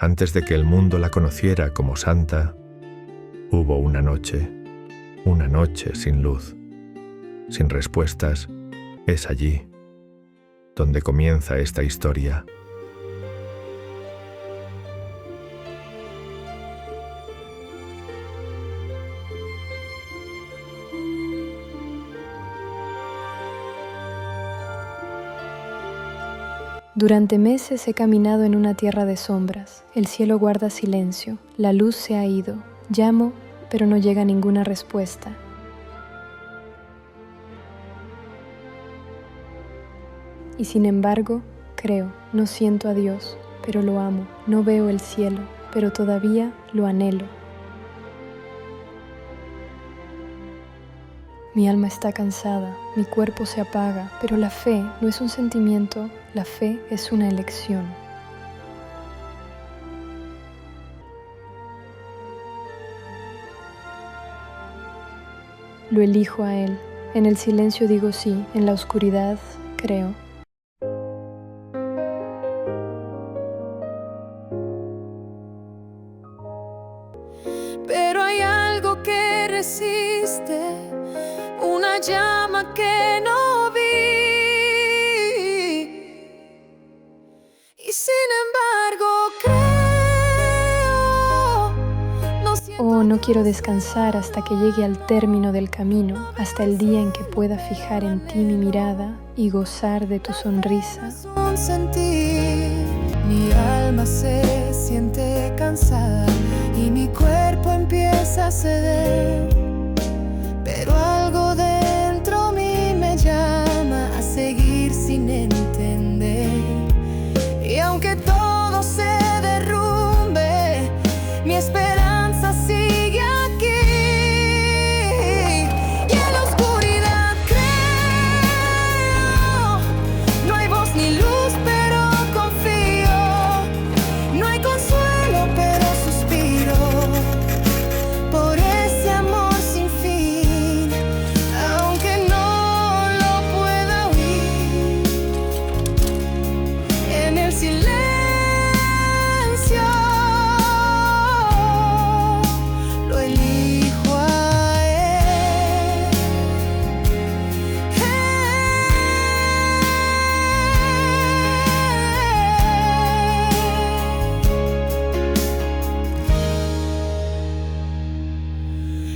antes de que el mundo la conociera como santa, hubo una noche sin luz, sin respuestas. Es allí donde comienza esta historia. Durante meses he caminado en una tierra de sombras. El cielo guarda silencio, la luz se ha ido. Llamo, pero no llega ninguna respuesta. Y sin embargo, creo, no siento a Dios, pero lo amo. No veo el cielo, pero todavía lo anhelo. Mi alma está cansada, mi cuerpo se apaga, pero la fe no es un sentimiento, la fe es una elección. Lo elijo a Él. En el silencio digo sí, en la oscuridad creo. Pero hay algo que resiste, una llama que no vi, y sin embargo creo. No quiero descansar hasta que llegue al término del camino, hasta el día en que pueda fijar en ti mi mirada y gozar de tu sonrisa. Mi alma se siente cansada y mi cuerpo empieza a ceder, pero algo dentro mí me llama a seguir sin entender. Y aunque todo se derrumbe, mi esperanza sigue aquí. Y en la oscuridad creo, no hay voz ni luz, pero confío. No hay consuelo, pero suspiro por ese amor sin fin, aunque no lo pueda oír. En el silencio lo elijo a Él.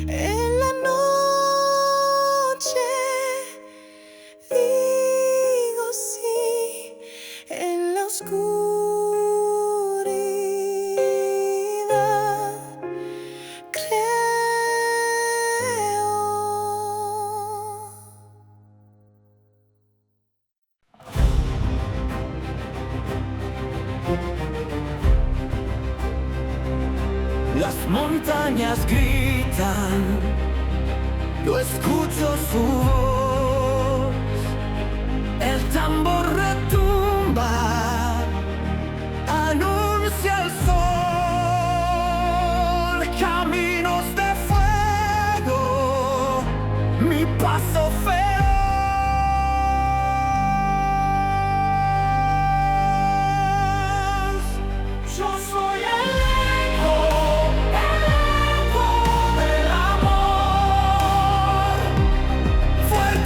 En la noche digo sí, en la oscuridad creo. Las montañas gritan, yo escucho su voz, el tambor retumba, anuncia el sol, caminos de fuego, mi paso feroz. Yo soy el eco del amor, fuerte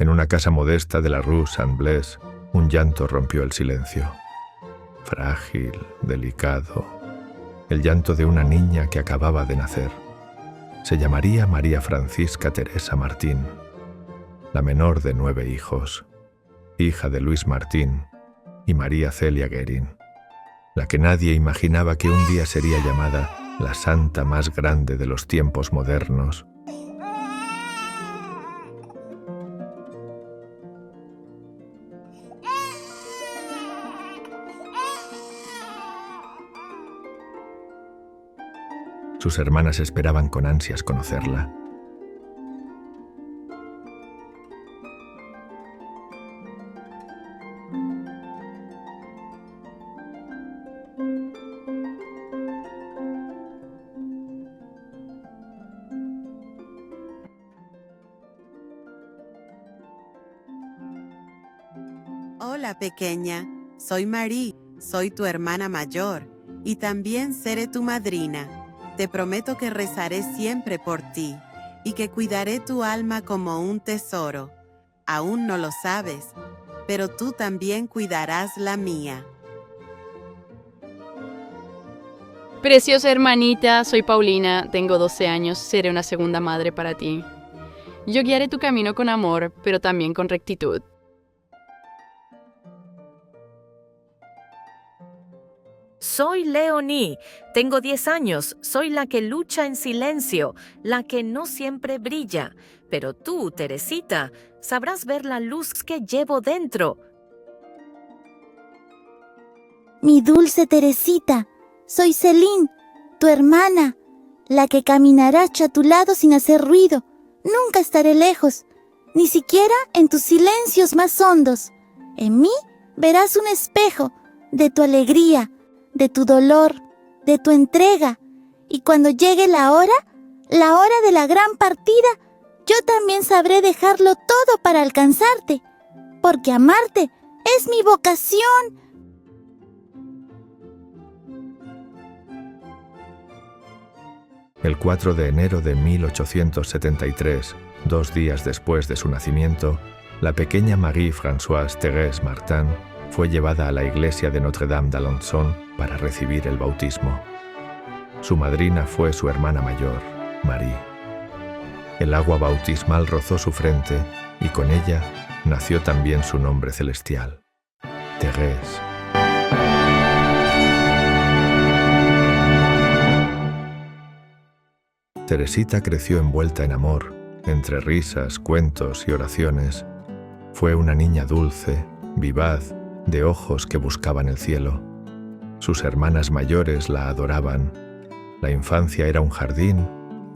En una casa modesta de la Rue Saint-Blaise, un llanto rompió el silencio. Frágil, delicado, el llanto de una niña que acababa de nacer. Se llamaría María Francisca Teresa Martín, la menor de 9 hijos, hija de Luis Martín y María Celia Guerin, la que nadie imaginaba que un día sería llamada la santa más grande de los tiempos modernos. Sus hermanas esperaban con ansias conocerla. Hola, pequeña. Soy Marie, soy tu hermana mayor y también seré tu madrina. Te prometo que rezaré siempre por ti y que cuidaré tu alma como un tesoro. Aún no lo sabes, pero tú también cuidarás la mía. Preciosa hermanita, soy Paulina, tengo 12 años, seré una segunda madre para ti. Yo guiaré tu camino con amor, pero también con rectitud. Soy Leonie, tengo 10 años, soy la que lucha en silencio, la que no siempre brilla. Pero tú, Teresita, sabrás ver la luz que llevo dentro. Mi dulce Teresita, soy Celine, tu hermana, la que caminará a tu lado sin hacer ruido. Nunca estaré lejos, ni siquiera en tus silencios más hondos. En mí verás un espejo de tu alegría, de tu dolor, de tu entrega. Y cuando llegue la hora de la gran partida, yo también sabré dejarlo todo para alcanzarte, porque amarte es mi vocación. El 4 de enero de 1873, 2 días después de su nacimiento, la pequeña Marie-Françoise Thérèse Martin fue llevada a la iglesia de Notre-Dame d'Alençon para recibir el bautismo. Su madrina fue su hermana mayor, Marie. El agua bautismal rozó su frente y con ella nació también su nombre celestial, Thérèse. Teresita creció envuelta en amor, entre risas, cuentos y oraciones. Fue una niña dulce, vivaz, de ojos que buscaban el cielo. Sus hermanas mayores la adoraban. La infancia era un jardín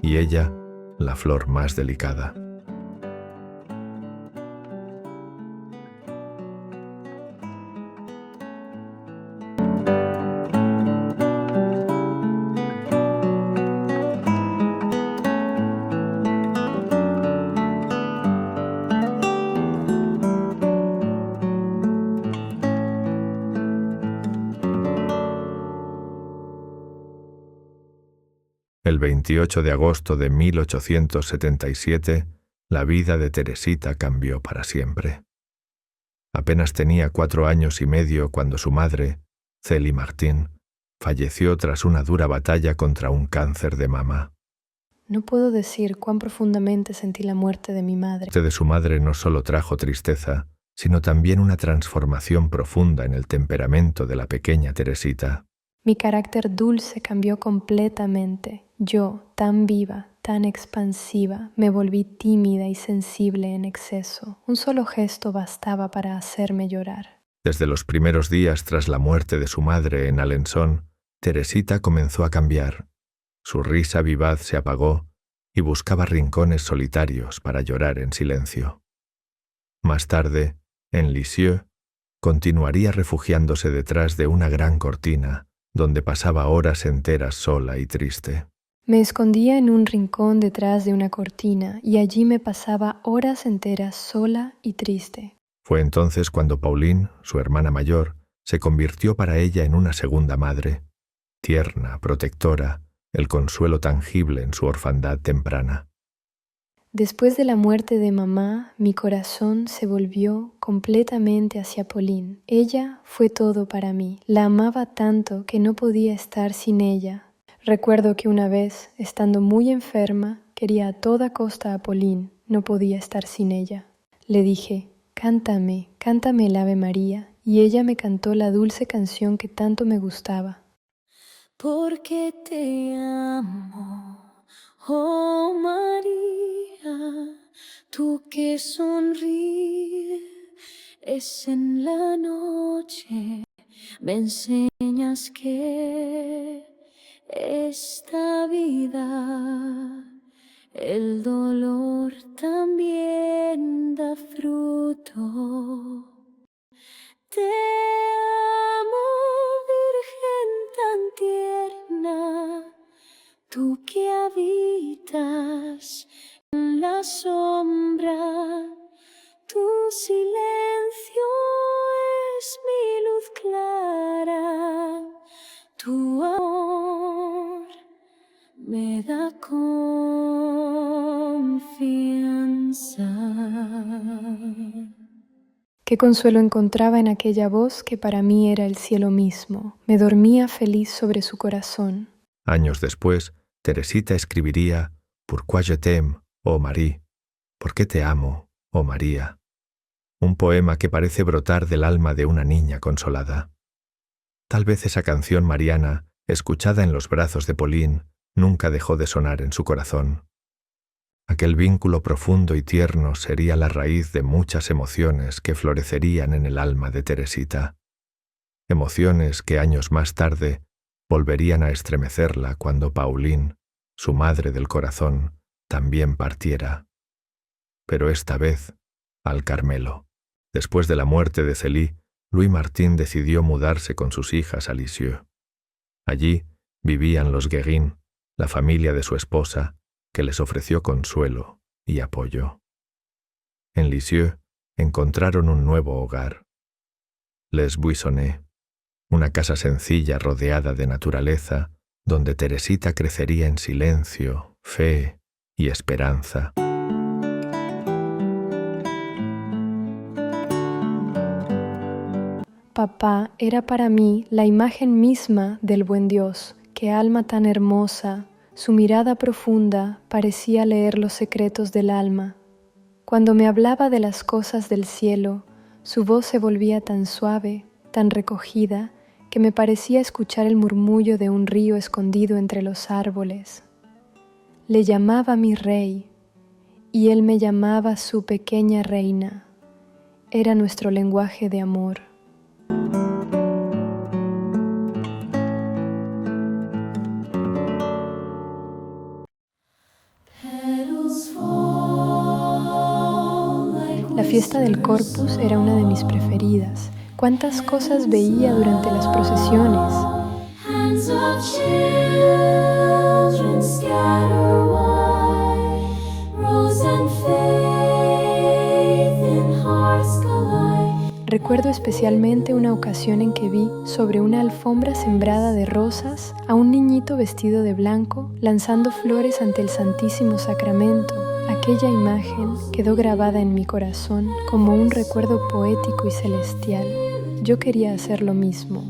y ella, la flor más delicada. El 28 de agosto de 1877, la vida de Teresita cambió para siempre. Apenas tenía 4 años y medio cuando su madre, Célie Martín, falleció tras una dura batalla contra un cáncer de mama. No puedo decir cuán profundamente sentí la muerte de mi madre. La muerte de su madre no solo trajo tristeza, sino también una transformación profunda en el temperamento de la pequeña Teresita. Mi carácter dulce cambió completamente. Yo, tan viva, tan expansiva, me volví tímida y sensible en exceso. Un solo gesto bastaba para hacerme llorar. Desde los primeros días tras la muerte de su madre en Alençon, Teresita comenzó a cambiar. Su risa vivaz se apagó y buscaba rincones solitarios para llorar en silencio. Más tarde, en Lisieux, continuaría refugiándose detrás de una gran cortina, donde pasaba horas enteras sola y triste. Me escondía en un rincón detrás de una cortina y allí me pasaba horas enteras sola y triste. Fue entonces cuando Pauline, su hermana mayor, se convirtió para ella en una segunda madre, tierna, protectora, el consuelo tangible en su orfandad temprana. Después de la muerte de mamá, mi corazón se volvió completamente hacia Pauline. Ella fue todo para mí. La amaba tanto que no podía estar sin ella. Recuerdo que una vez, estando muy enferma, quería a toda costa a Pauline. No podía estar sin ella. Le dije, cántame el Ave María, y ella me cantó la dulce canción que tanto me gustaba. Porque te amo, oh María, tú que sonríes en la noche, me enseñas que esta vida, el dolor también da fruto. Te amo, Virgen tan tierna, tú que habitas en la sombra, tu silencio es mi luz clara, tu amor me da confianza. Qué consuelo encontraba en aquella voz que para mí era el cielo mismo. Me dormía feliz sobre su corazón. Años después, Teresita escribiría Pourquoi je t'aime, oh Marie, ¿por qué te amo, oh María? Un poema que parece brotar del alma de una niña consolada. Tal vez esa canción mariana, escuchada en los brazos de Pauline, nunca dejó de sonar en su corazón. Aquel vínculo profundo y tierno sería la raíz de muchas emociones que florecerían en el alma de Teresita. Emociones que años más tarde volverían a estremecerla cuando Pauline, su madre del corazón, también partiera. Pero esta vez al Carmelo. Después de la muerte de Célie, Louis Martin decidió mudarse con sus hijas a Lisieux. Allí vivían los Guérin, la familia de su esposa, que les ofreció consuelo y apoyo. En Lisieux encontraron un nuevo hogar. Les Buissonnets, una casa sencilla rodeada de naturaleza, donde Teresita crecería en silencio, fe y esperanza. Papá era para mí la imagen misma del buen Dios. Qué alma tan hermosa. Su mirada profunda parecía leer los secretos del alma. Cuando me hablaba de las cosas del cielo, su voz se volvía tan suave, tan recogida, que me parecía escuchar el murmullo de un río escondido entre los árboles. Le llamaba mi rey, y él me llamaba su pequeña reina. Era nuestro lenguaje de amor. La fiesta del Corpus era una de mis preferidas. ¿Cuántas cosas veía durante las procesiones? Recuerdo especialmente una ocasión en que vi sobre una alfombra sembrada de rosas a un niñito vestido de blanco lanzando flores ante el Santísimo Sacramento. Aquella imagen quedó grabada en mi corazón como un recuerdo poético y celestial. Yo quería hacer lo mismo.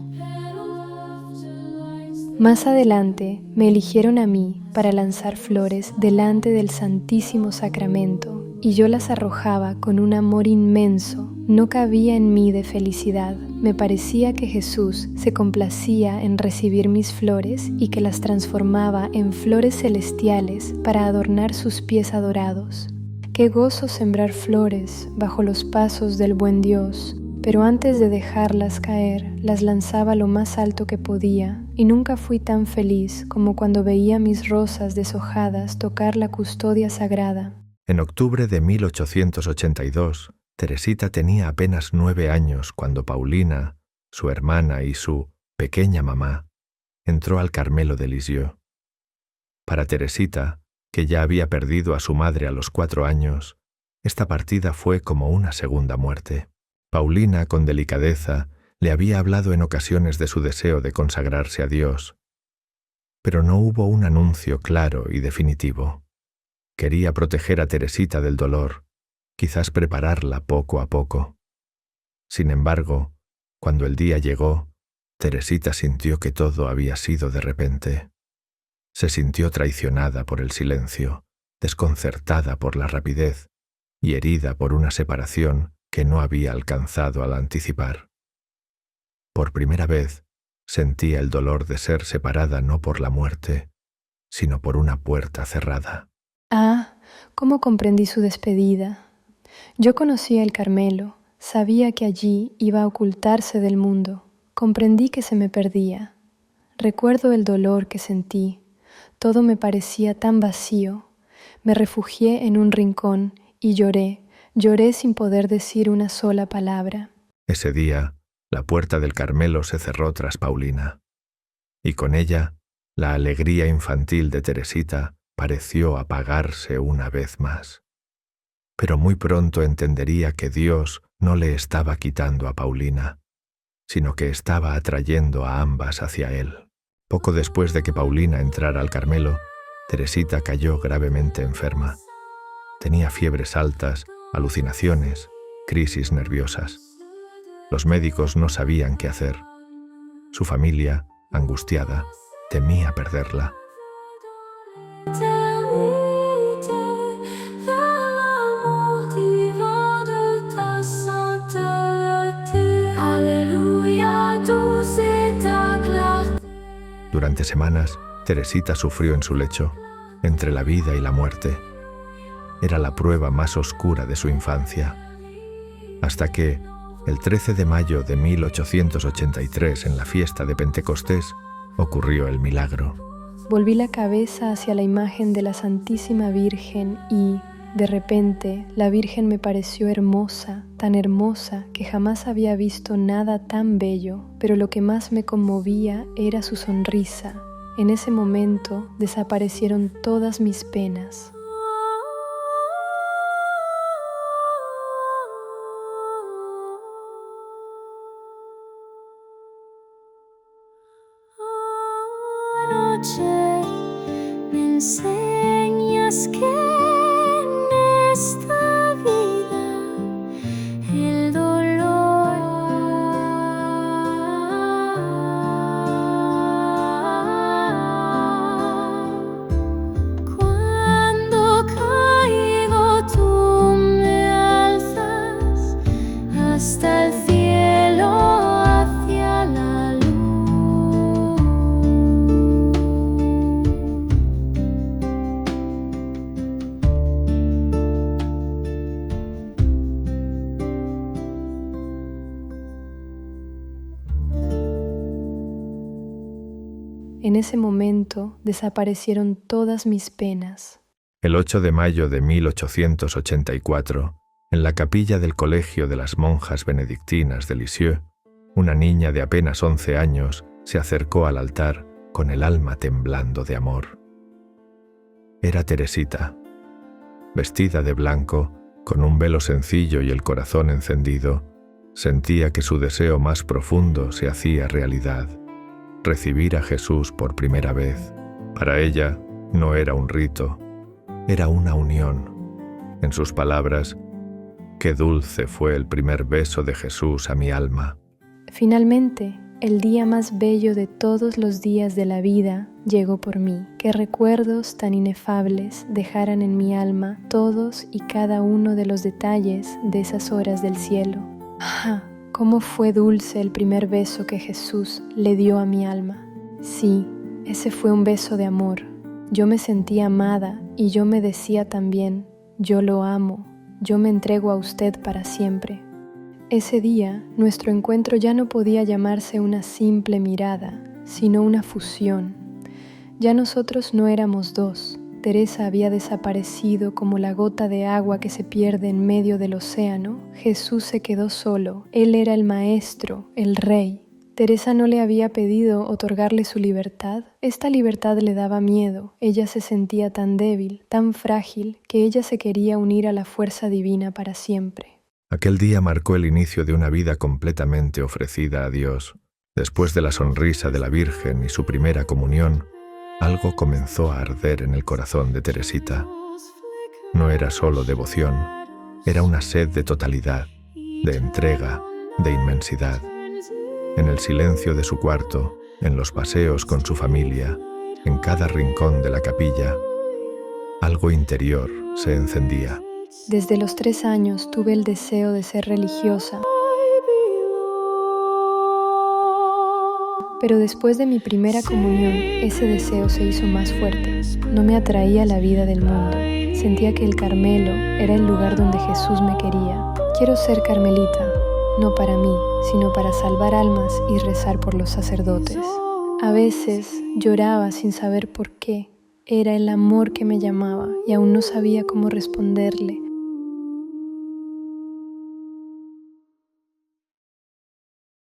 Más adelante me eligieron a mí para lanzar flores delante del Santísimo Sacramento y yo las arrojaba con un amor inmenso. No cabía en mí de felicidad. Me parecía que Jesús se complacía en recibir mis flores y que las transformaba en flores celestiales para adornar sus pies adorados. Qué gozo sembrar flores bajo los pasos del buen Dios, pero antes de dejarlas caer, las lanzaba lo más alto que podía, y nunca fui tan feliz como cuando veía mis rosas deshojadas tocar la custodia sagrada. En octubre de 1882, Teresita tenía apenas 9 años cuando Paulina, su hermana y su pequeña mamá, entró al Carmelo de Lisieux. Para Teresita, que ya había perdido a su madre a los 4 años, esta partida fue como una segunda muerte. Paulina, con delicadeza, le había hablado en ocasiones de su deseo de consagrarse a Dios, pero no hubo un anuncio claro y definitivo. Quería proteger a Teresita del dolor, quizás prepararla poco a poco. Sin embargo, cuando el día llegó, Teresita sintió que todo había sido de repente. Se sintió traicionada por el silencio, desconcertada por la rapidez y herida por una separación que no había alcanzado al anticipar. Por primera vez, sentía el dolor de ser separada no por la muerte, sino por una puerta cerrada. Ah, cómo comprendí su despedida. Yo conocía el Carmelo, sabía que allí iba a ocultarse del mundo. Comprendí que se me perdía. Recuerdo el dolor que sentí. Todo me parecía tan vacío. Me refugié en un rincón y lloré sin poder decir una sola palabra. Ese día, la puerta del Carmelo se cerró tras Paulina, y con ella, la alegría infantil de Teresita pareció apagarse una vez más. Pero muy pronto entendería que Dios no le estaba quitando a Paulina, sino que estaba atrayendo a ambas hacia él. Poco después de que Paulina entrara al Carmelo, Teresita cayó gravemente enferma. Tenía fiebres altas, alucinaciones, crisis nerviosas. Los médicos no sabían qué hacer. Su familia, angustiada, temía perderla. Durante semanas, Teresita sufrió en su lecho, entre la vida y la muerte. Era la prueba más oscura de su infancia. Hasta que, el 13 de mayo de 1883, en la fiesta de Pentecostés, ocurrió el milagro. Volví la cabeza hacia la imagen de la Santísima Virgen y, de repente, la Virgen me pareció hermosa, tan hermosa que jamás había visto nada tan bello, pero lo que más me conmovía era su sonrisa. En ese momento desaparecieron todas mis penas. Me enseñas que en esta vida el dolor cuando caigo tú me alzas hasta el cielo hacia la luz. En ese momento desaparecieron todas mis penas. El 8 de mayo de 1884, en la capilla del Colegio de las Monjas Benedictinas de Lisieux, una niña de apenas 11 años se acercó al altar con el alma temblando de amor. Era Teresita. Vestida de blanco, con un velo sencillo y el corazón encendido, sentía que su deseo más profundo se hacía realidad. Recibir a Jesús por primera vez, para ella, no era un rito, era una unión. En sus palabras, qué dulce fue el primer beso de Jesús a mi alma. Finalmente, el día más bello de todos los días de la vida llegó por mí. Qué recuerdos tan inefables dejaran en mi alma todos y cada uno de los detalles de esas horas del cielo. ¡Ah! Cómo fue dulce el primer beso que Jesús le dio a mi alma. Sí, ese fue un beso de amor. Yo me sentía amada y yo me decía también, yo lo amo, yo me entrego a usted para siempre. Ese día, nuestro encuentro ya no podía llamarse una simple mirada, sino una fusión. Ya nosotros no éramos dos. Teresa había desaparecido como la gota de agua que se pierde en medio del océano. Jesús se quedó solo. Él era el maestro, el rey. Teresa no le había pedido otorgarle su libertad. Esta libertad le daba miedo. Ella se sentía tan débil, tan frágil, que ella se quería unir a la fuerza divina para siempre. Aquel día marcó el inicio de una vida completamente ofrecida a Dios. Después de la sonrisa de la Virgen y su primera comunión, algo comenzó a arder en el corazón de Teresita. No era solo devoción, era una sed de totalidad, de entrega, de inmensidad. En el silencio de su cuarto, en los paseos con su familia, en cada rincón de la capilla, algo interior se encendía. Desde los 3 años tuve el deseo de ser religiosa. Pero después de mi primera comunión, ese deseo se hizo más fuerte. No me atraía la vida del mundo. Sentía que el Carmelo era el lugar donde Jesús me quería. Quiero ser carmelita, no para mí, sino para salvar almas y rezar por los sacerdotes. A veces lloraba sin saber por qué. Era el amor que me llamaba y aún no sabía cómo responderle.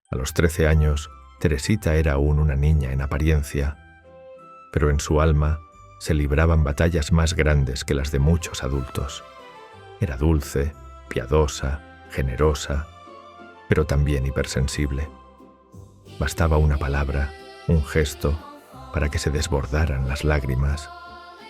A los 13 años, Teresita era aún una niña en apariencia, pero en su alma se libraban batallas más grandes que las de muchos adultos. Era dulce, piadosa, generosa, pero también hipersensible. Bastaba una palabra, un gesto, para que se desbordaran las lágrimas,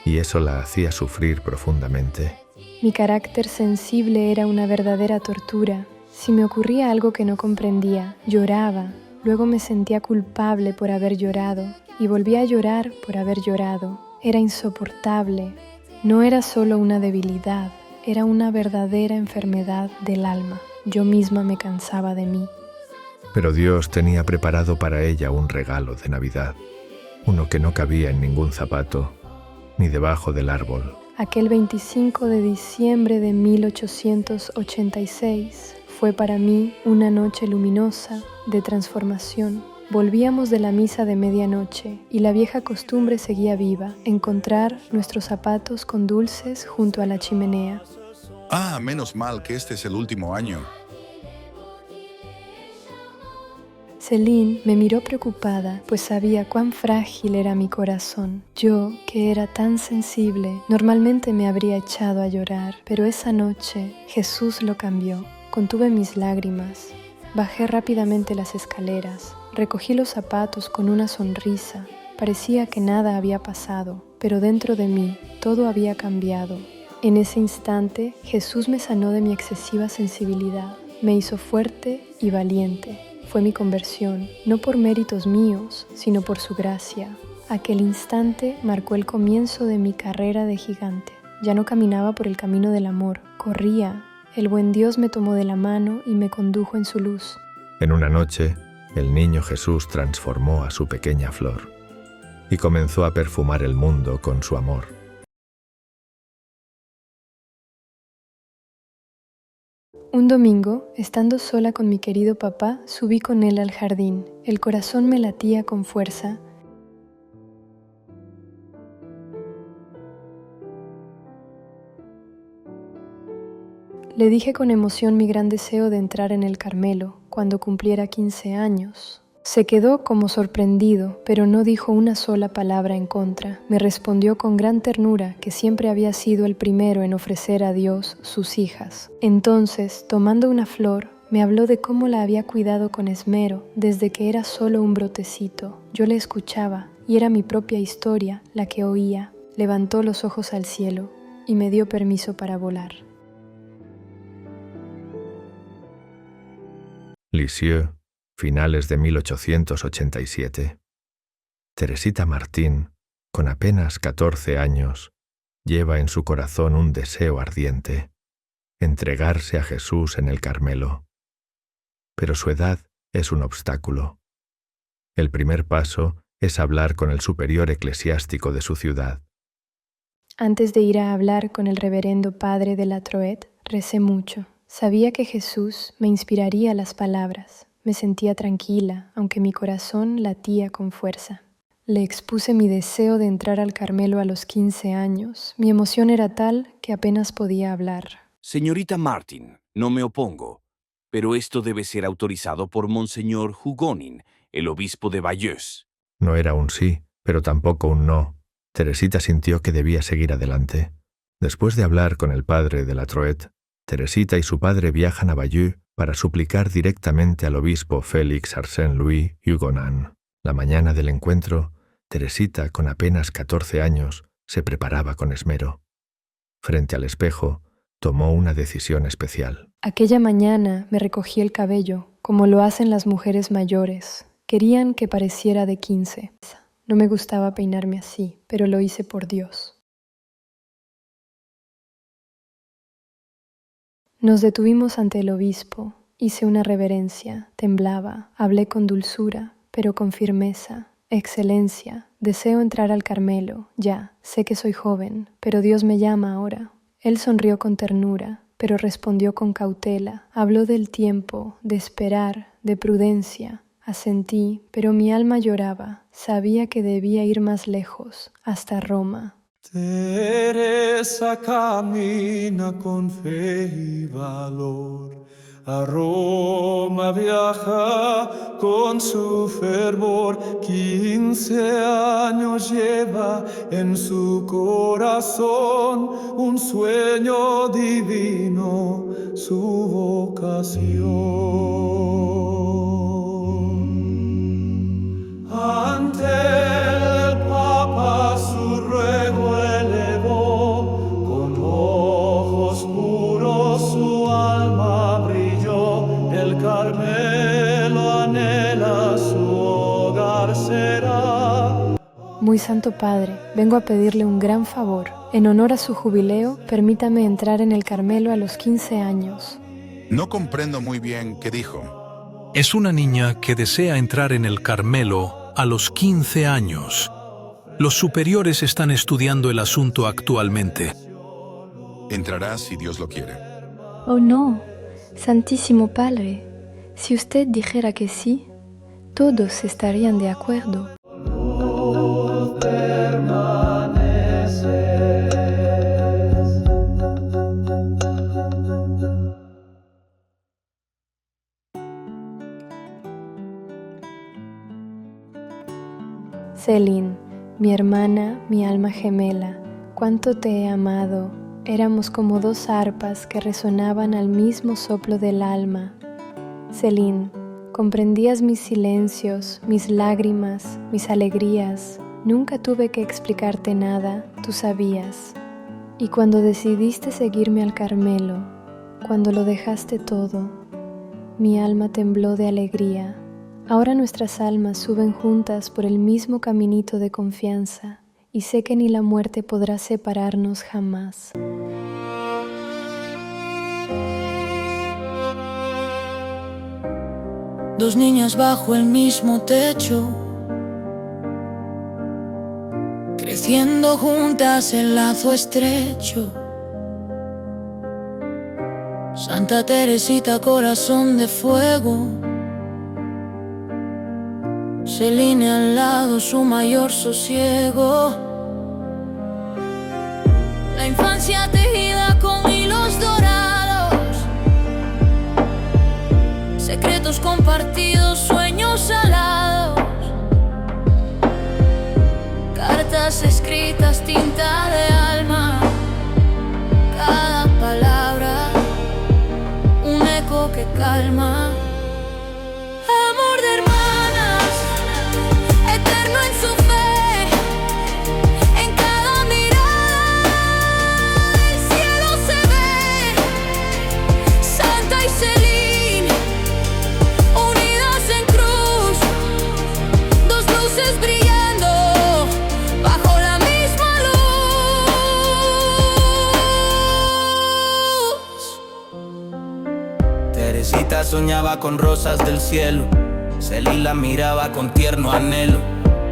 y eso la hacía sufrir profundamente. Mi carácter sensible era una verdadera tortura. Si me ocurría algo que no comprendía, lloraba. Luego me sentía culpable por haber llorado y volvía a llorar por haber llorado. Era insoportable. No era solo una debilidad, era una verdadera enfermedad del alma. Yo misma me cansaba de mí. Pero Dios tenía preparado para ella un regalo de Navidad, uno que no cabía en ningún zapato, ni debajo del árbol. Aquel 25 de diciembre de 1886 fue para mí una noche luminosa de transformación. Volvíamos de la misa de medianoche y la vieja costumbre seguía viva, encontrar nuestros zapatos con dulces junto a la chimenea. Ah, menos mal que este es el último año. Céline me miró preocupada, pues sabía cuán frágil era mi corazón. Yo, que era tan sensible, normalmente me habría echado a llorar, pero esa noche Jesús lo cambió. Contuve mis lágrimas. Bajé rápidamente las escaleras. Recogí los zapatos con una sonrisa. Parecía que nada había pasado, pero dentro de mí todo había cambiado. En ese instante, Jesús me sanó de mi excesiva sensibilidad. Me hizo fuerte y valiente. Fue mi conversión, no por méritos míos, sino por su gracia. Aquel instante marcó el comienzo de mi carrera de gigante. Ya no caminaba por el camino del amor, corría. El buen Dios me tomó de la mano y me condujo en su luz. En una noche, el niño Jesús transformó a su pequeña flor y comenzó a perfumar el mundo con su amor. Un domingo, estando sola con mi querido papá, subí con él al jardín. El corazón me latía con fuerza. Le dije con emoción mi gran deseo de entrar en el Carmelo cuando cumpliera 15 años. Se quedó como sorprendido, pero no dijo una sola palabra en contra. Me respondió con gran ternura que siempre había sido el primero en ofrecer a Dios sus hijas. Entonces, tomando una flor, me habló de cómo la había cuidado con esmero desde que era solo un brotecito. Yo le escuchaba y era mi propia historia la que oía. Levantó los ojos al cielo y me dio permiso para volar. Lisieux, finales de 1887. Teresita Martín, con apenas 14 años, lleva en su corazón un deseo ardiente, entregarse a Jesús en el Carmelo. Pero su edad es un obstáculo. El primer paso es hablar con el superior eclesiástico de su ciudad. Antes de ir a hablar con el reverendo padre de la Troette, recé mucho. Sabía que Jesús me inspiraría las palabras. Me sentía tranquila, aunque mi corazón latía con fuerza. Le expuse mi deseo de entrar al Carmelo a los 15 años. Mi emoción era tal que apenas podía hablar. Señorita Martin, no me opongo, pero esto debe ser autorizado por Monseñor Hugonin, el obispo de Bayeux. No era un sí, pero tampoco un no. Teresita sintió que debía seguir adelante. Después de hablar con el padre de la Troette, Teresita y su padre viajan a Bayeux para suplicar directamente al obispo Félix Arsène Louis Hugonin. La mañana del encuentro, Teresita, con apenas 14 años, se preparaba con esmero. Frente al espejo, tomó una decisión especial. Aquella mañana me recogí el cabello, como lo hacen las mujeres mayores. Querían que pareciera de 15. No me gustaba peinarme así, pero lo hice por Dios. Nos detuvimos ante el obispo. Hice una reverencia, temblaba, hablé con dulzura, pero con firmeza. Excelencia, deseo entrar al Carmelo, ya, sé que soy joven, pero Dios me llama ahora. Él sonrió con ternura, pero respondió con cautela. Habló del tiempo, de esperar, de prudencia. Asentí, pero mi alma lloraba. Sabía que debía ir más lejos, hasta Roma. Teresa camina con fe y valor. A Roma viaja con su fervor, 15 años lleva en su corazón, un sueño divino, su vocación. Ante el Papa su ruego elevó, con ojos puros su alma brilló, el Carmelo anhela, su hogar será. Muy Santo Padre, vengo a pedirle un gran favor. En honor a su jubileo, permítame entrar en el Carmelo a los 15 años. No comprendo muy bien qué dijo. Es una niña que desea entrar en el Carmelo a los 15 años. Los superiores están estudiando el asunto actualmente. Entrará si Dios lo quiere. Oh no, Santísimo Padre, si usted dijera que sí, todos estarían de acuerdo. Celine, mi hermana, mi alma gemela, cuánto te he amado. Éramos como dos arpas que resonaban al mismo soplo del alma. Celine, comprendías mis silencios, mis lágrimas, mis alegrías. Nunca tuve que explicarte nada, tú sabías. Y cuando decidiste seguirme al Carmelo, cuando lo dejaste todo, mi alma tembló de alegría. Ahora nuestras almas suben juntas por el mismo caminito de confianza, y sé que ni la muerte podrá separarnos jamás. Dos niñas bajo el mismo techo, creciendo juntas el lazo estrecho. Santa Teresita, corazón de fuego, Celine al lado, su mayor sosiego. La infancia tejida con hilos dorados, secretos compartidos, sueños alados, cartas escritas, tinta de alma, cada palabra un eco que calma. Amor de hermanas, eterno en su fe, en cada mirada el cielo se ve. Santa y Celine, unidas en cruz, dos luces brillando bajo la misma luz. Teresita soñaba con rosas del cielo, Celine la miraba con tierno anhelo.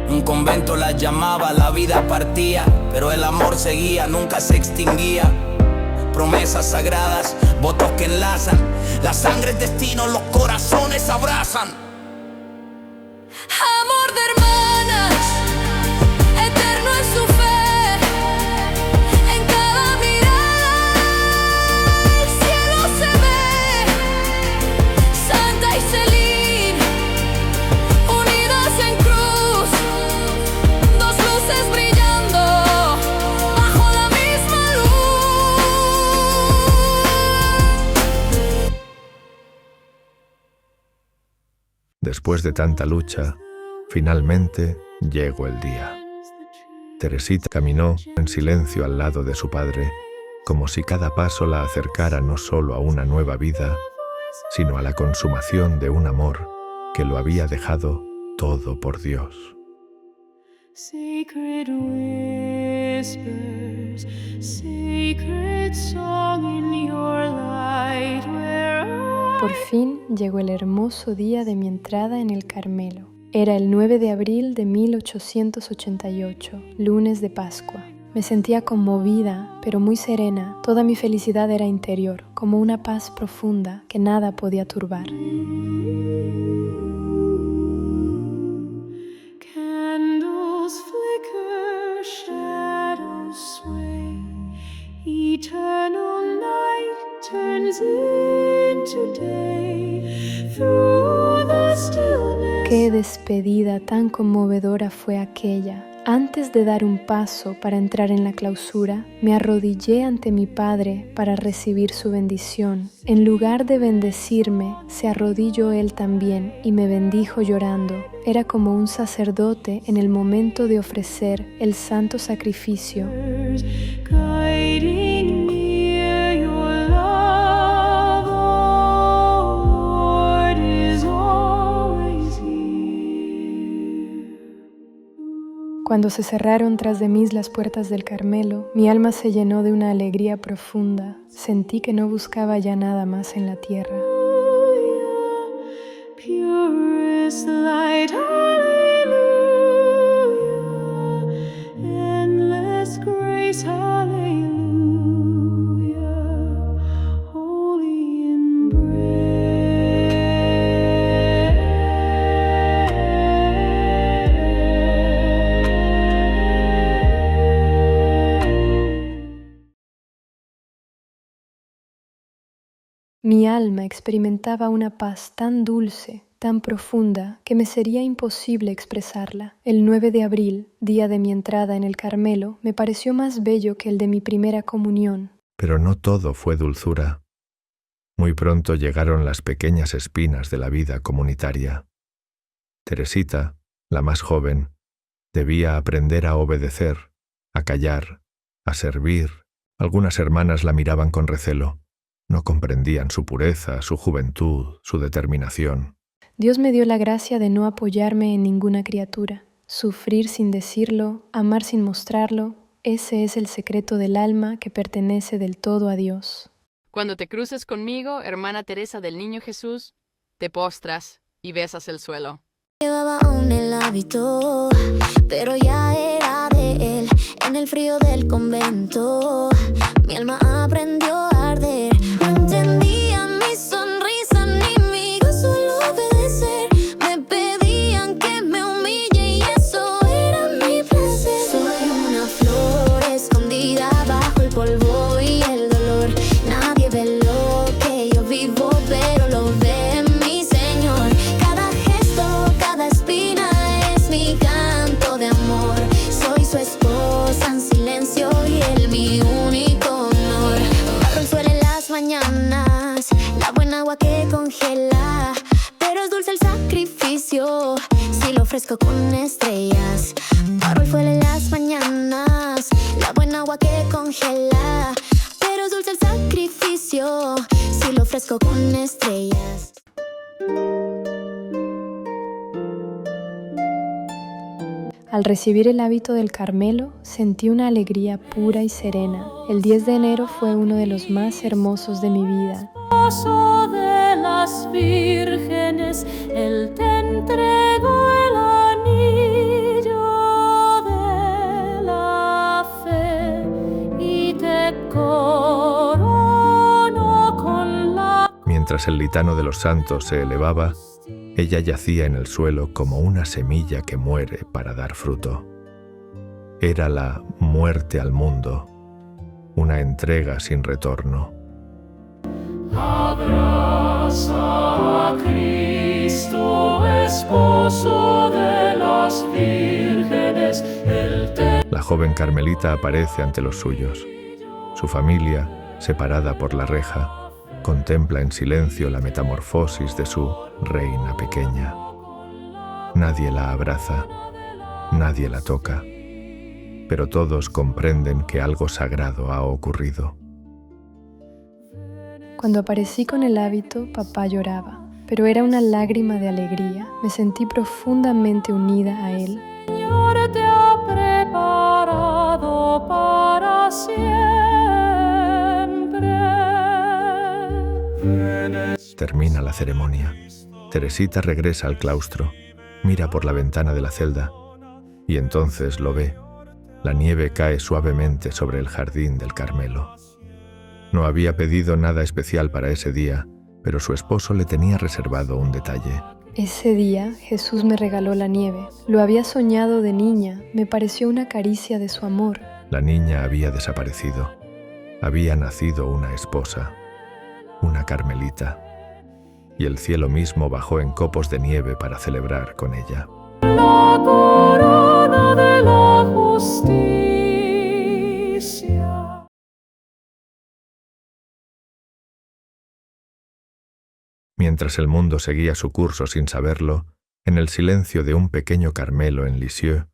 Un convento la llamaba, la vida partía, pero el amor seguía, nunca se extinguía. Promesas sagradas, votos que enlazan, la sangre es destino, los corazones abrazan. Amor de hermanas, eterno en su fe, en cada mirada el cielo se ve. Santa y Celine, unidas en cruz, dos luces brillando bajo la misma luz. Después de tanta lucha, finalmente llegó el día. Teresita caminó en silencio al lado de su padre como si cada paso la acercara no solo a una nueva vida, sino a la consumación de un amor que lo había dejado todo por Dios. Sacred whispers, sacred song in your light where Por fin llegó el hermoso día de mi entrada en el Carmelo. Era el 9 de abril de 1888, lunes de Pascua. Me sentía conmovida, pero muy serena. Toda mi felicidad era interior, como una paz profunda que nada podía turbar. candles flicker, shadows sway, eternal night turns into day through the stillness. Qué despedida tan conmovedora fue aquella. Antes de dar un paso para entrar en la clausura, me arrodillé ante mi Padre para recibir su bendición. En lugar de bendecirme, se arrodilló Él también y me bendijo llorando. Era como un sacerdote en el momento de ofrecer el santo sacrificio. Guiding near your love, oh Lord, is always here. Cuando se cerraron tras de mí las puertas del Carmelo, mi alma se llenó de una alegría profunda. Sentí que no buscaba ya nada más en la tierra. Purest light, hallelujah. Endless grace, hallelujah. Holy Mi alma experimentaba una paz tan dulce, tan profunda, que me sería imposible expresarla. El 9 de abril, día de mi entrada en el Carmelo, me pareció más bello que el de mi primera comunión. Pero no todo fue dulzura. Muy pronto llegaron las pequeñas espinas de la vida comunitaria. Teresita, la más joven, debía aprender a obedecer, a callar, a servir. Algunas hermanas la miraban con recelo. No comprendían su pureza, su juventud, su determinación. Dios me dio la gracia de no apoyarme en ninguna criatura. Sufrir sin decirlo, amar sin mostrarlo, ese es el secreto del alma que pertenece del todo a Dios. Cuando te cruces conmigo, hermana Teresa del Niño Jesús, te postras y besas el suelo. Llevaba aún el hábito, pero ya era de él. En el frío del convento, mi alma aprendió a arder. No entendía mi sonrisa ni mi gozo al obedecer. Me pedían que me humille y eso era mi placer. Soy una flor escondida bajo el polvo y el dolor. Nadie ve lo que yo vivo, pero lo ve mi Señor. Cada gesto, cada espina es mi canto de amor. Soy su esposa en silencio y él mi único honor. Barro el suelo en las mañanas, la buena agua que congela, pero es dulce el sacrificio si lo ofrezco con estrellas. Barro el fuego en las mañanas, la buena agua que congela, pero es dulce el sacrificio si lo ofrezco con estrellas. Al recibir el hábito del Carmelo, sentí una alegría pura y serena. El 10 de enero fue uno de los más hermosos de mi vida. Esposo de las vírgenes, él te entregó el anillo de la fe y te coronó con la... Mientras el litano de los santos se elevaba, ella yacía en el suelo como una semilla que muere para dar fruto. Era la muerte al mundo, una entrega sin retorno. Abraza a Cristo, esposo de las vírgenes, él te... La joven carmelita aparece ante los suyos. Su familia, separada por la reja, contempla en silencio la metamorfosis de su reina pequeña. Nadie la abraza, nadie la toca, pero todos comprenden que algo sagrado ha ocurrido. Cuando aparecí con el hábito, papá lloraba, pero era una lágrima de alegría. Me sentí profundamente unida a él. Señor te ha preparado para siempre. Termina la ceremonia. Teresita regresa al claustro, mira por la ventana de la celda y entonces lo ve. La nieve cae suavemente sobre el jardín del Carmelo. No había pedido nada especial para ese día, pero su esposo le tenía reservado un detalle. Ese día Jesús me regaló la nieve. Lo había soñado de niña, me pareció una caricia de su amor. La niña había desaparecido. Había nacido una esposa, una carmelita, y el cielo mismo bajó en copos de nieve para celebrar con ella. La corona de la justicia. Mientras el mundo seguía su curso sin saberlo, en el silencio de un pequeño Carmelo en Lisieux,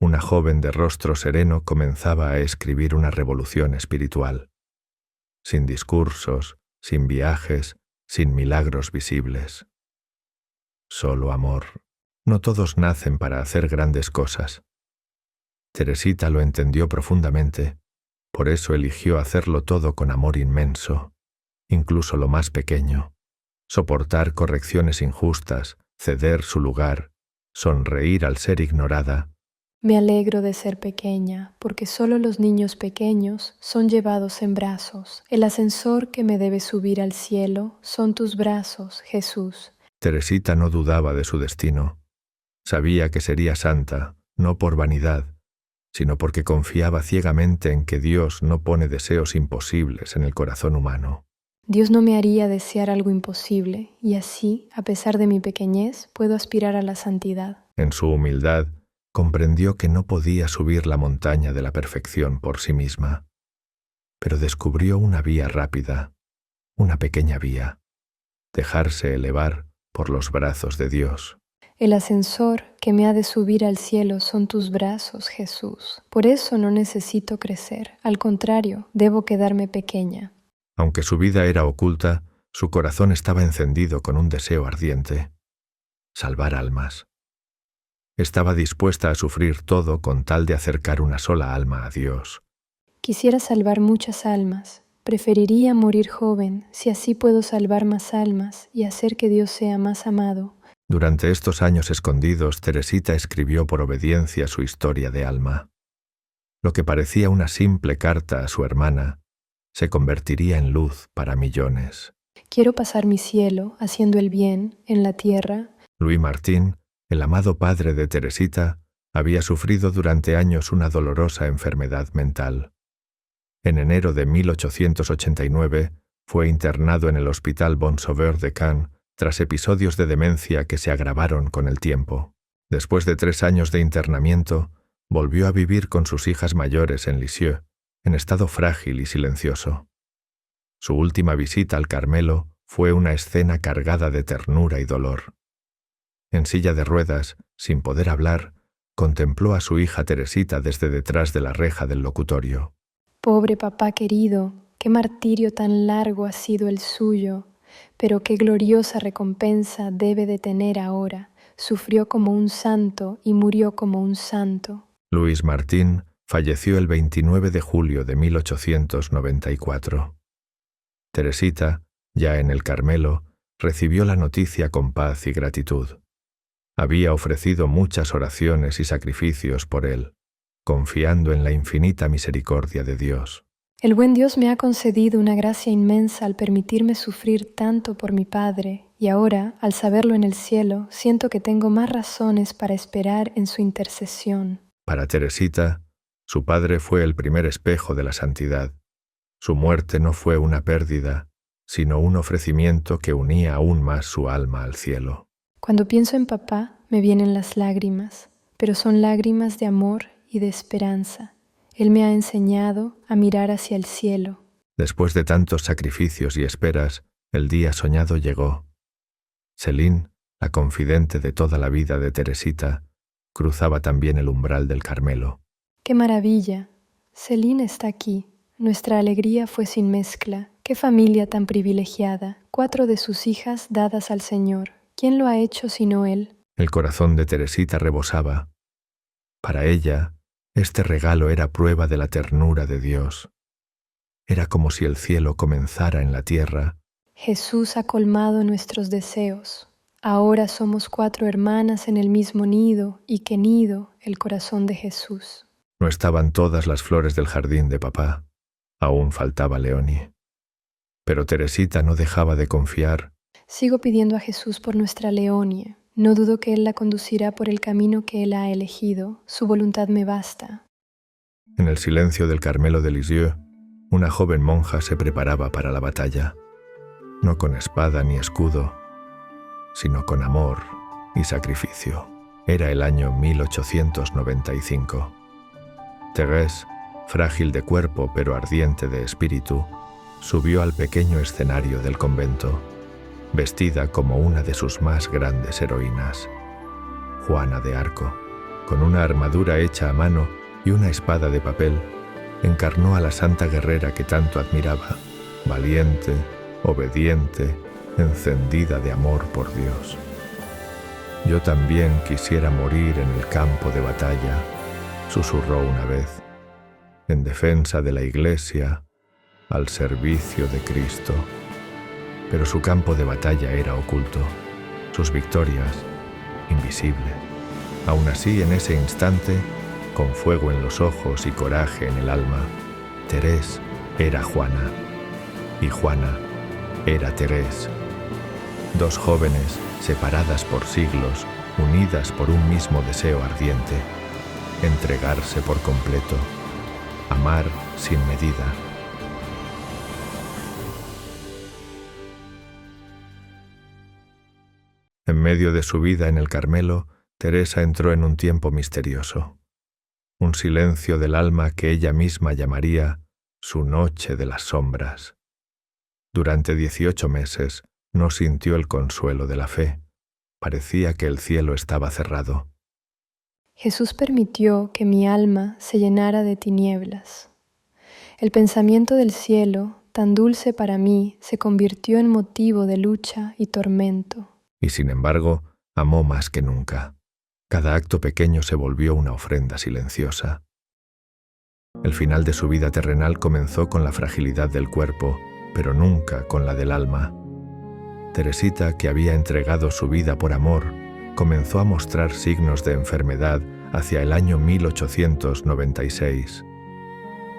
una joven de rostro sereno comenzaba a escribir una revolución espiritual. Sin discursos, sin viajes, sin milagros visibles. Solo amor. No todos nacen para hacer grandes cosas. Teresita lo entendió profundamente, por eso eligió hacerlo todo con amor inmenso, incluso lo más pequeño. Soportar correcciones injustas, ceder su lugar, sonreír al ser ignorada. Me alegro de ser pequeña, porque solo los niños pequeños son llevados en brazos. El ascensor que me debe subir al cielo son tus brazos, Jesús. Teresita no dudaba de su destino. Sabía que sería santa, no por vanidad, sino porque confiaba ciegamente en que Dios no pone deseos imposibles en el corazón humano. Dios no me haría desear algo imposible, y así, a pesar de mi pequeñez, puedo aspirar a la santidad. En su humildad, comprendió que no podía subir la montaña de la perfección por sí misma, pero descubrió una vía rápida, una pequeña vía, dejarse elevar por los brazos de Dios. El ascensor que me ha de subir al cielo son tus brazos, Jesús. Por eso no necesito crecer, al contrario, debo quedarme pequeña. Aunque su vida era oculta, su corazón estaba encendido con un deseo ardiente: salvar almas. Estaba dispuesta a sufrir todo con tal de acercar una sola alma a Dios. Quisiera salvar muchas almas. Preferiría morir joven, si así puedo salvar más almas y hacer que Dios sea más amado. Durante estos años escondidos, Teresita escribió por obediencia su historia de alma. Lo que parecía una simple carta a su hermana se convertiría en luz para millones. Quiero pasar mi cielo haciendo el bien en la tierra. Louis Martin, el amado padre de Teresita, había sufrido durante años una dolorosa enfermedad mental. En enero de 1889 fue internado en el Hospital Bon Sauveur de Caen tras episodios de demencia que se agravaron con el tiempo. Después de 3 años de internamiento, volvió a vivir con sus hijas mayores en Lisieux, en estado frágil y silencioso. Su última visita al Carmelo fue una escena cargada de ternura y dolor. En silla de ruedas, sin poder hablar, contempló a su hija Teresita desde detrás de la reja del locutorio. Pobre papá querido, qué martirio tan largo ha sido el suyo, pero qué gloriosa recompensa debe de tener ahora. Sufrió como un santo y murió como un santo. Louis Martin falleció el 29 de julio de 1894. Teresita, ya en el Carmelo, recibió la noticia con paz y gratitud. Había ofrecido muchas oraciones y sacrificios por él, confiando en la infinita misericordia de Dios. El buen Dios me ha concedido una gracia inmensa al permitirme sufrir tanto por mi Padre, y ahora, al saberlo en el cielo, siento que tengo más razones para esperar en su intercesión. Para Teresita, su padre fue el primer espejo de la santidad. Su muerte no fue una pérdida, sino un ofrecimiento que unía aún más su alma al cielo. Cuando pienso en papá, me vienen las lágrimas, pero son lágrimas de amor y de esperanza. Él me ha enseñado a mirar hacia el cielo. Después de tantos sacrificios y esperas, el día soñado llegó. Céline, la confidente de toda la vida de Teresita, cruzaba también el umbral del Carmelo. ¡Qué maravilla! Céline está aquí. Nuestra alegría fue sin mezcla. ¡Qué familia tan privilegiada! 4 de sus hijas dadas al Señor. ¿Quién lo ha hecho sino Él? El corazón de Teresita rebosaba. Para ella, este regalo era prueba de la ternura de Dios. Era como si el cielo comenzara en la tierra. Jesús ha colmado nuestros deseos. Ahora somos 4 hermanas en el mismo nido, y qué nido el corazón de Jesús. No estaban todas las flores del jardín de papá. Aún faltaba Leonie. Pero Teresita no dejaba de confiar. Sigo pidiendo a Jesús por nuestra Leonie. No dudo que Él la conducirá por el camino que Él ha elegido. Su voluntad me basta. En el silencio del Carmelo de Lisieux, una joven monja se preparaba para la batalla. No con espada ni escudo, sino con amor y sacrificio. Era el año 1895. Thérèse, frágil de cuerpo pero ardiente de espíritu, subió al pequeño escenario del convento, vestida como una de sus más grandes heroínas. Juana de Arco, con una armadura hecha a mano y una espada de papel, encarnó a la santa guerrera que tanto admiraba, valiente, obediente, encendida de amor por Dios. Yo también quisiera morir en el campo de batalla, susurró una vez, en defensa de la Iglesia, al servicio de Cristo. Pero su campo de batalla era oculto, sus victorias, invisible. Aún así, en ese instante, con fuego en los ojos y coraje en el alma, Thérèse era Juana, y Juana era Thérèse. 2 jóvenes, separadas por siglos, unidas por un mismo deseo ardiente, entregarse por completo, amar sin medida. En medio de su vida en el Carmelo, Teresa entró en un tiempo misterioso, un silencio del alma que ella misma llamaría su noche de las sombras. Durante 18 meses no sintió el consuelo de la fe. Parecía que el cielo estaba cerrado. Jesús permitió que mi alma se llenara de tinieblas. El pensamiento del cielo, tan dulce para mí, se convirtió en motivo de lucha y tormento. Y sin embargo, amó más que nunca. Cada acto pequeño se volvió una ofrenda silenciosa. El final de su vida terrenal comenzó con la fragilidad del cuerpo, pero nunca con la del alma. Teresita, que había entregado su vida por amor, comenzó a mostrar signos de enfermedad hacia el año 1896.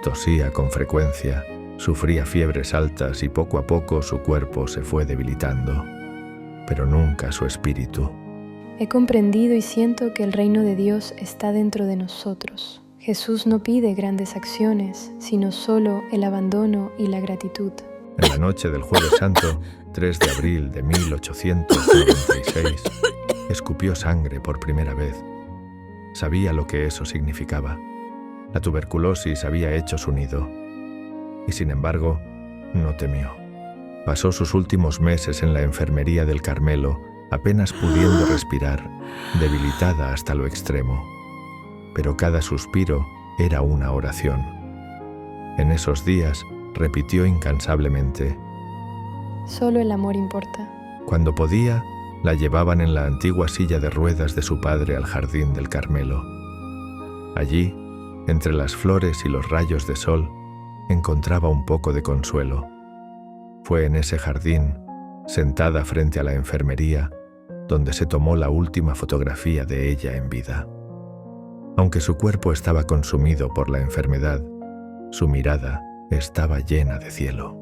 Tosía con frecuencia, sufría fiebres altas y poco a poco su cuerpo se fue debilitando, pero nunca su espíritu. He comprendido y siento que el reino de Dios está dentro de nosotros. Jesús no pide grandes acciones, sino solo el abandono y la gratitud. En la noche del Jueves Santo, 3 de abril de 1896, escupió sangre por primera vez. Sabía lo que eso significaba. La tuberculosis había hecho su nido. Y sin embargo, no temió. Pasó sus últimos meses en la enfermería del Carmelo, apenas pudiendo respirar, debilitada hasta lo extremo. Pero cada suspiro era una oración. En esos días repitió incansablemente: solo el amor importa. Cuando podía, la llevaban en la antigua silla de ruedas de su padre al jardín del Carmelo. Allí, entre las flores y los rayos de sol, encontraba un poco de consuelo. Fue en ese jardín, sentada frente a la enfermería, donde se tomó la última fotografía de ella en vida. Aunque su cuerpo estaba consumido por la enfermedad, su mirada estaba llena de cielo.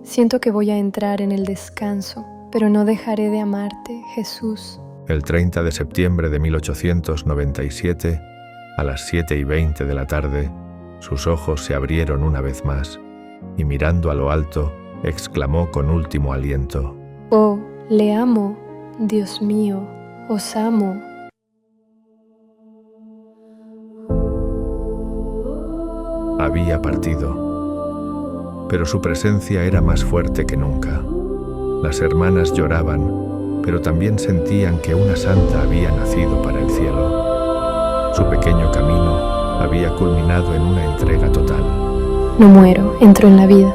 Siento que voy a entrar en el descanso, pero no dejaré de amarte, Jesús. El 30 de septiembre de 1897, a las 7:20 de la tarde, sus ojos se abrieron una vez más, y mirando a lo alto, exclamó con último aliento: oh, le amo, Dios mío, os amo. Había partido, pero su presencia era más fuerte que nunca. Las hermanas lloraban, pero también sentían que una santa había nacido para el cielo. Su pequeño camino había culminado en una entrega total. no muero, entro en la vida.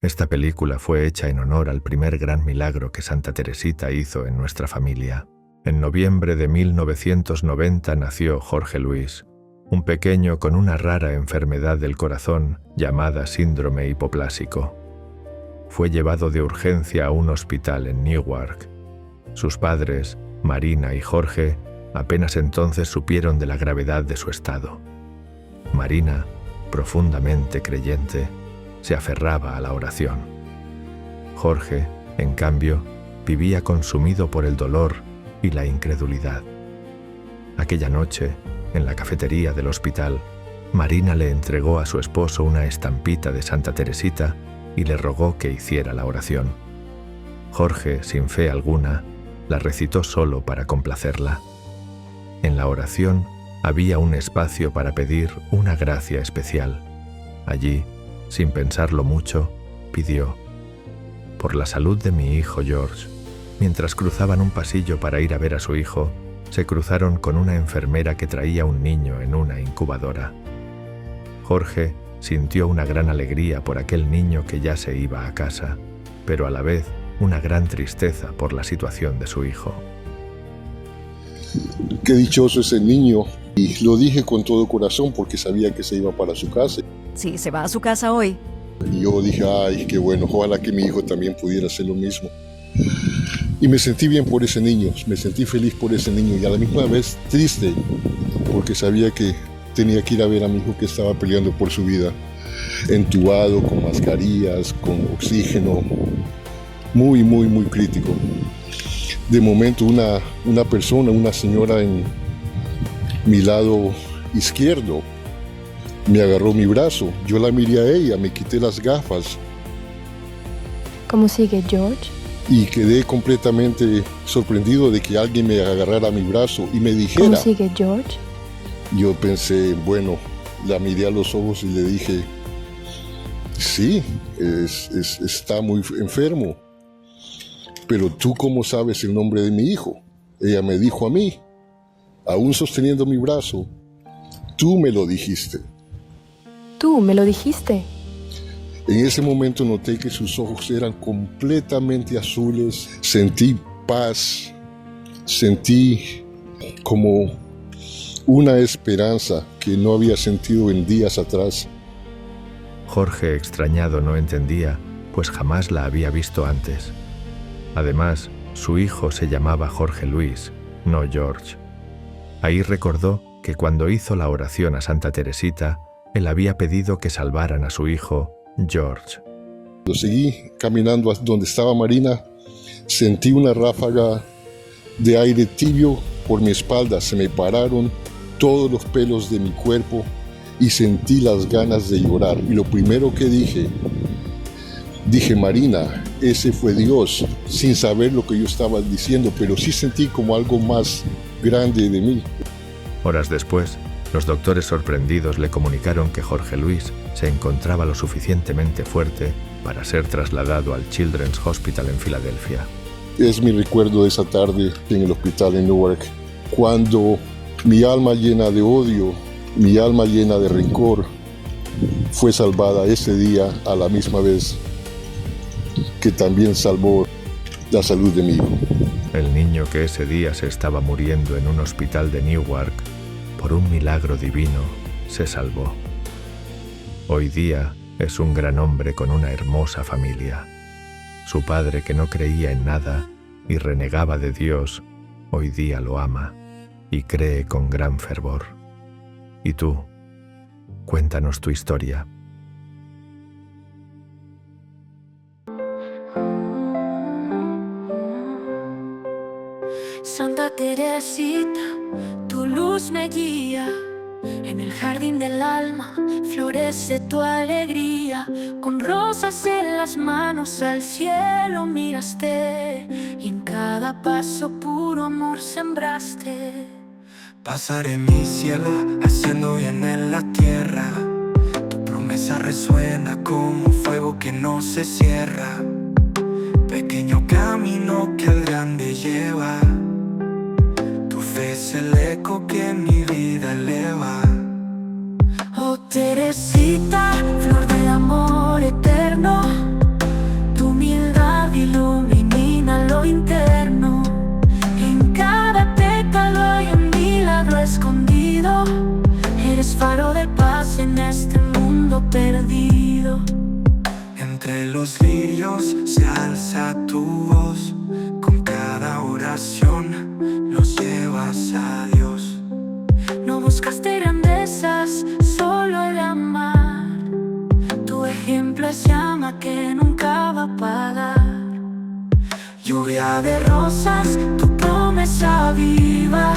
Esta película fue hecha en honor al primer gran milagro que Santa Teresita hizo en nuestra familia. En noviembre de 1990 nació Jorge Luis, un pequeño con una rara enfermedad del corazón llamada síndrome hipoplásico. Fue llevado de urgencia a un hospital en Newark. Sus padres, Marina y Jorge, apenas entonces supieron de la gravedad de su estado. Marina, profundamente creyente, se aferraba a la oración. Jorge, en cambio, vivía consumido por el dolor y la incredulidad. Aquella noche, en la cafetería del hospital, Marina le entregó a su esposo una estampita de Santa Teresita y le rogó que hiciera la oración. Jorge, sin fe alguna, la recitó solo para complacerla. En la oración había un espacio para pedir una gracia especial. Allí, sin pensarlo mucho, pidió: por la salud de mi hijo George. Mientras cruzaban un pasillo para ir a ver a su hijo, se cruzaron con una enfermera que traía un niño en una incubadora. Jorge sintió una gran alegría por aquel niño que ya se iba a casa, pero a la vez una gran tristeza por la situación de su hijo. Qué dichoso ese niño, y lo dije con todo corazón porque sabía que se iba para su casa. Sí, se va a su casa hoy. Y yo dije, ay, qué bueno, ojalá que mi hijo también pudiera hacer lo mismo. Y me sentí bien por ese niño, me sentí feliz por ese niño y a la misma vez triste, porque sabía que tenía que ir a ver a mi hijo que estaba peleando por su vida, entubado, con mascarillas, con oxígeno, muy, muy, muy crítico. De momento una persona, una señora en mi lado izquierdo, me agarró mi brazo. Yo la miré a ella, me quité las gafas. ¿Cómo sigue George? Y quedé completamente sorprendido de que alguien me agarrara mi brazo y me dijera... ¿Cómo sigue George? Yo pensé, bueno, la miré a los ojos y le dije, sí, está muy enfermo. Pero tú, ¿cómo sabes el nombre de mi hijo? Ella me dijo a mí, aún sosteniendo mi brazo, tú me lo dijiste. Tú me lo dijiste. En ese momento noté que sus ojos eran completamente azules. Sentí paz, sentí como una esperanza que no había sentido en días atrás. Jorge, extrañado, no entendía, pues jamás la había visto antes. Además, su hijo se llamaba Jorge Luis, no George. Ahí recordó que cuando hizo la oración a Santa Teresita, él había pedido que salvaran a su hijo, George. Cuando seguí caminando a donde estaba Marina, sentí una ráfaga de aire tibio por mi espalda. Se me pararon todos los pelos de mi cuerpo y sentí las ganas de llorar. Y lo primero que dije, Marina, ese fue Dios, sin saber lo que yo estaba diciendo, pero sí sentí como algo más grande de mí. Horas después, los doctores sorprendidos le comunicaron que Jorge Luis se encontraba lo suficientemente fuerte para ser trasladado al Children's Hospital en Filadelfia. Es mi recuerdo de esa tarde en el hospital en Newark, cuando mi alma llena de odio, mi alma llena de rencor, fue salvada ese día a la misma vez que también salvó la salud de mi hijo. El niño que ese día se estaba muriendo en un hospital de Newark, por un milagro divino, se salvó. Hoy día es un gran hombre con una hermosa familia. Su padre, que no creía en nada y renegaba de Dios, hoy día lo ama y cree con gran fervor. ¿Y tú? Cuéntanos tu historia. Santa Teresita, tu luz me guía. En el jardín del alma florece tu alegría. Con rosas en las manos al cielo miraste, y en cada paso puro amor sembraste. Pasaré mi cielo haciendo bien en la tierra. Tu promesa resuena como un fuego que no se cierra. Pequeño camino que el grande lleva. Es el eco que mi vida eleva. Oh Teresita, Lluvia de rosas, tu promesa viva,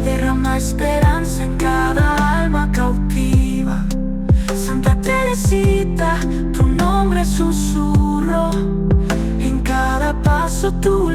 derrama esperanza en cada alma cautiva. Santa Teresita, tu nombre susurro, en cada paso tu